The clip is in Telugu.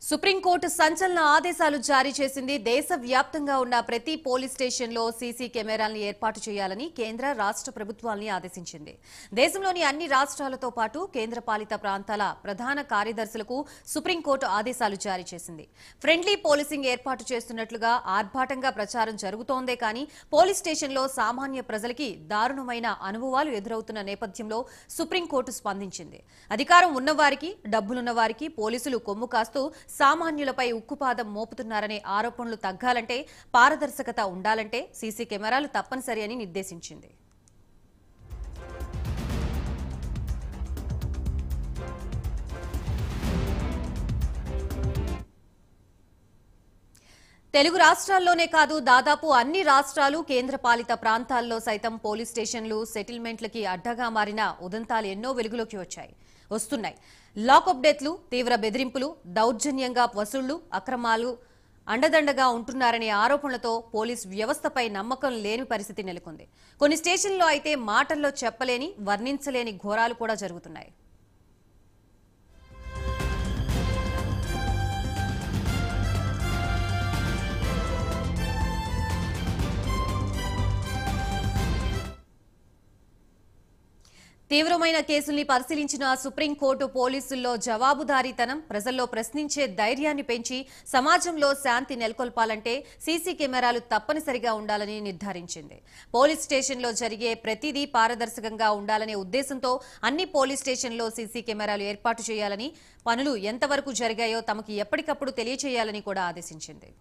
సుప్రీంకోర్టు సంచలన ఆదేశాలు జారీ చేసింది. దేశవ్యాప్తంగా ఉన్న ప్రతి పోలీస్ స్టేషన్లో సీసీ కెమెరాలను ఏర్పాటు చేయాలని కేంద్ర రాష్ట్ర ప్రభుత్వాల్ని ఆదేశించింది. దేశంలోని అన్ని రాష్ట్రాలతో పాటు కేంద్రపాలిత ప్రాంతాల ప్రధాన కార్యదర్శులకు సుప్రీంకోర్టు ఆదేశాలు జారీ చేసింది. ఫ్రెండ్లీ పోలీసింగ్ ఏర్పాటు చేస్తున్నట్లుగా ఆర్భాటంగా ప్రచారం జరుగుతోందే కానీ పోలీస్ స్టేషన్లో సామాన్య ప్రజలకి దారుణమైన అనుభవాలు ఎదురవుతున్న నేపథ్యంలో సుప్రీంకోర్టు స్పందించింది. అధికారం ఉన్నవారికి, డబ్బులున్నవారికి పోలీసులు కొమ్ము కాస్తూ సామాన్యులపై ఉక్కుపాదం మోపుతున్నారనే ఆరోపణలు తగ్గాలంటే, పారదర్శకత ఉండాలంటే సీసీ కెమెరాలు తప్పనిసరి అని నిర్దేశించింది. తెలుగు రాష్ట్రాల్లోనే కాదు, దాదాపు అన్ని రాష్ట్రాలు, కేంద్రపాలిత ప్రాంతాల్లో సైతం పోలీస్ స్టేషన్లు సెటిల్మెంట్లకి అడ్డగా మారిన ఉదంతాలు ఎన్నో వెలుగులోకి వస్తున్నాయి. లాకప్ డెత్లు, తీవ్ర బెదిరింపులు, దౌర్జన్యంగా వసూళ్లు, అక్రమాలు అండదండగా ఉంటున్నారనే ఆరోపణలతో పోలీస్ వ్యవస్థపై నమ్మకం లేని పరిస్థితి నెలకొంది. కొన్ని స్టేషన్లో అయితే మాటల్లో చెప్పలేని, వర్ణించలేని ఘోరాలు కూడా జరుగుతున్నాయి. తీవ్రమైన కేసుల్ని పరిశీలించిన సుప్రీంకోర్టు పోలీసుల్లో జవాబుదారీతనం, ప్రజల్లో ప్రశ్నించే ధైర్యాన్ని పెంచి సమాజంలో శాంతి నెలకొల్పాలంటే సీసీ కెమెరాలు తప్పనిసరిగా ఉండాలని నిర్ధారించింది. పోలీస్ స్టేషన్లో జరిగే ప్రతిదీ పారదర్శకంగా ఉండాలనే ఉద్దేశంతో అన్ని పోలీస్ స్టేషన్లో సీసీ కెమెరాలు ఏర్పాటు చేయాలని, పనులు ఎంతవరకు జరిగాయో తమకు ఎప్పటికప్పుడు తెలియజేయాలని కూడా ఆదేశించింది.